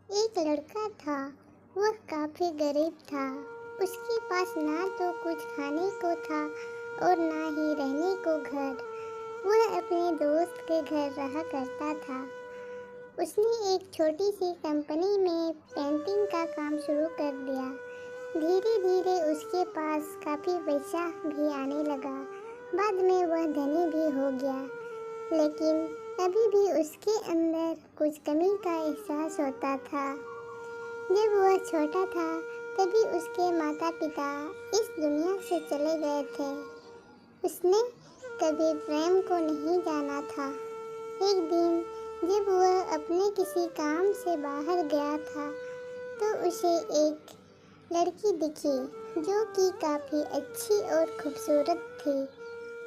एक लड़का था। वह काफी गरीब था। उसके पास ना तो कुछ खाने को था और ना ही रहने को घर। वह अपने दोस्त के घर रहा करता था। उसने एक छोटी सी कंपनी में पेंटिंग का काम शुरू कर दिया। धीरे धीरे उसके पास काफी पैसा भी आने लगा। बाद में वह धनी भी हो गया, लेकिन अभी भी उसके अंदर कुछ कमी का एहसास होता था। जब वह छोटा था तभी उसके माता पिता इस दुनिया से चले गए थे। उसने कभी प्रेम को नहीं जाना था। एक दिन जब वह अपने किसी काम से बाहर गया था तो उसे एक लड़की दिखी जो कि काफ़ी अच्छी और खूबसूरत थी।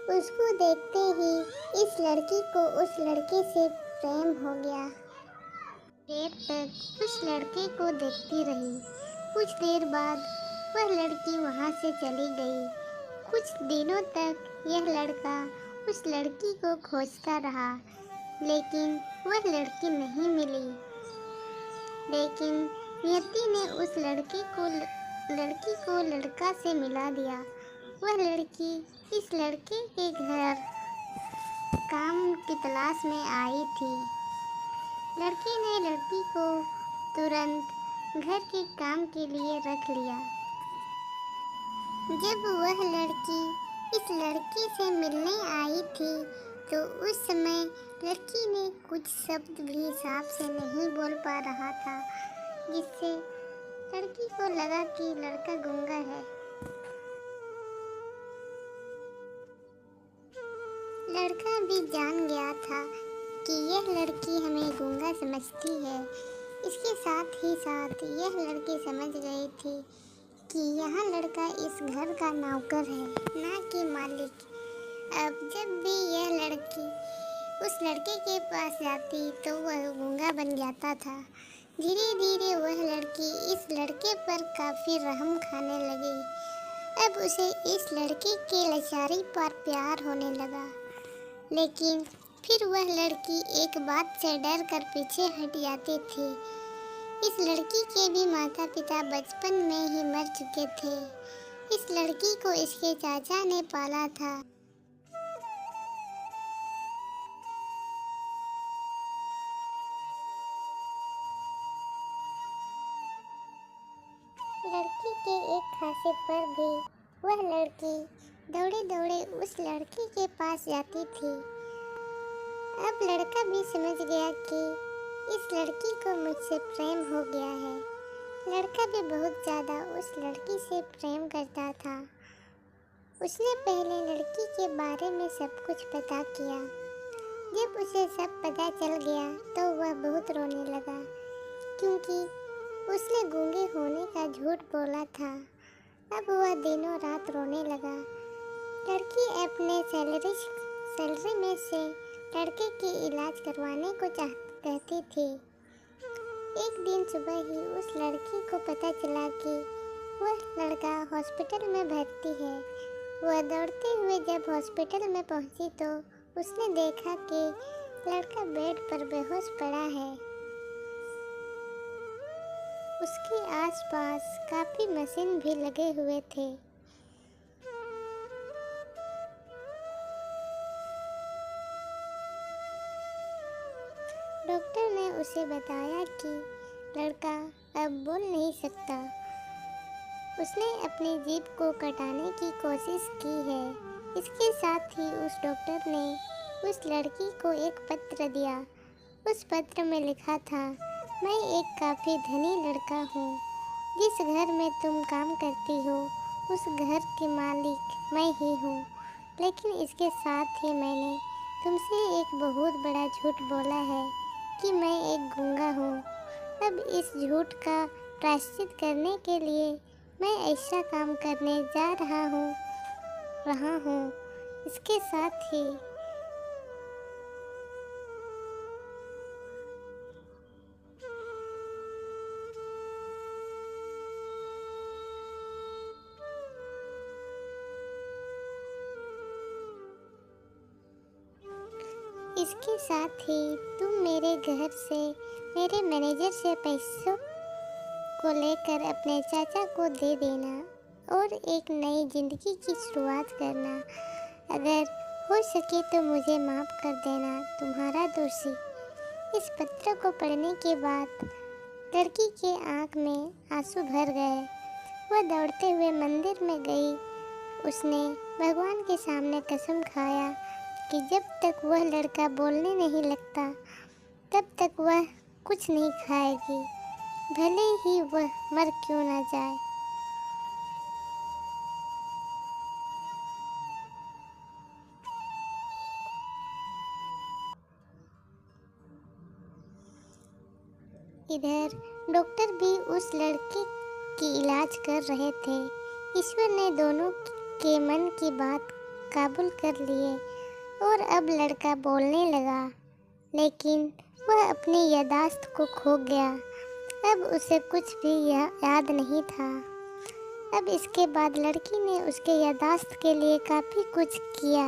उसको देखते ही इस लड़की को उस लड़के से प्रेम हो गया। देर तक उस लड़के को देखती रही। कुछ देर बाद वह लड़की वहाँ से चली गई। कुछ दिनों तक यह लड़का उस लड़की को खोजता रहा, लेकिन वह लड़की नहीं मिली। लेकिन नियति ने उस लड़की को लड़का से मिला दिया। वह लड़की इस लड़के के घर काम की तलाश में आई थी। लड़के ने लड़की को तुरंत घर के काम के लिए रख लिया। जब वह लड़की इस लड़के से मिलने आई थी तो उस समय लड़की ने कुछ शब्द भी साफ से नहीं बोल पा रहा था, जिससे लड़की को लगा कि लड़का गूंगा है। लड़का भी जान गया था कि यह लड़की हमें गूंगा समझती है। इसके साथ ही साथ यह लड़की समझ गई थी कि यह लड़का इस घर का नौकर है, ना कि मालिक। अब जब भी यह लड़की उस लड़के के पास जाती तो वह गूंगा बन जाता था। धीरे धीरे वह लड़की इस लड़के पर काफ़ी रहम खाने लगी। अब उसे इस लड़के के लाचारी पर प्यार होने लगा। लेकिन फिर वह लड़की एक बात से डर कर पीछे हट जाती थी। इस लड़की के भी माता पिता बचपन में ही मर चुके थे। इस लड़की को इसके चाचा ने पाला था। लड़की के एक खांसे पर भी वह लड़की दौड़े दौड़े उस लड़के के पास जाती थी। अब लड़का भी समझ गया कि इस लड़की को मुझसे प्रेम हो गया है। लड़का भी बहुत ज़्यादा उस लड़की से प्रेम करता था। उसने पहले लड़की के बारे में सब कुछ पता किया। जब उसे सब पता चल गया तो वह बहुत रोने लगा, क्योंकि उसने गूंगे होने का झूठ बोला था। अब वह दिनों रात रोने लगा। लड़की अपने सैलरी में से लड़के के इलाज करवाने को कहती थी। एक दिन सुबह ही उस लड़की को पता चला कि वह लड़का हॉस्पिटल में भर्ती है। वह दौड़ते हुए जब हॉस्पिटल में पहुंची तो उसने देखा कि लड़का बेड पर बेहोश पड़ा है। उसके आसपास काफ़ी मशीन भी लगे हुए थे। डॉक्टर ने उसे बताया कि लड़का अब बोल नहीं सकता। उसने अपनी जीभ को कटाने की कोशिश की है। इसके साथ ही उस डॉक्टर ने उस लड़की को एक पत्र दिया। उस पत्र में लिखा था, मैं एक काफ़ी धनी लड़का हूँ। जिस घर में तुम काम करती हो उस घर के मालिक मैं ही हूँ। लेकिन इसके साथ ही मैंने तुमसे एक बहुत बड़ा झूठ बोला है कि मैं एक गूंगा हूँ। अब इस झूठ का प्रायश्चित करने के लिए मैं ऐसा काम करने जा रहा हूँ। इसके साथ ही इसके साथ ही तुम मेरे घर से, मेरे मैनेजर से पैसों को लेकर अपने चाचा को दे देना और एक नई ज़िंदगी की शुरुआत करना। अगर हो सके तो मुझे माफ़ कर देना, तुम्हारा दोषी। इस पत्र को पढ़ने के बाद लड़की के आँख में आंसू भर गए। वह दौड़ते हुए मंदिर में गई। उसने भगवान के सामने कसम खाया कि जब तक वह लड़का बोलने नहीं लगता तब तक वह कुछ नहीं खाएगी, भले ही वह मर क्यों ना जाए। इधर डॉक्टर भी उस लड़के की इलाज कर रहे थे। ईश्वर ने दोनों के मन की बात काबूल कर लिए और अब लड़का बोलने लगा, लेकिन वह अपनी यादाश्त को खो गया। अब उसे कुछ भी याद नहीं था। अब इसके बाद लड़की ने उसके यादाश्त के लिए काफ़ी कुछ किया,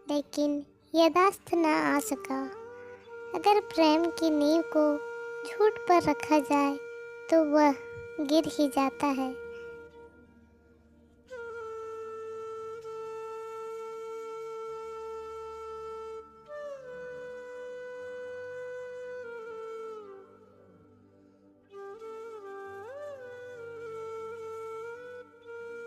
लेकिन यादाश्त ना आ सका। अगर प्रेम की नींव को झूठ पर रखा जाए तो वह गिर ही जाता है।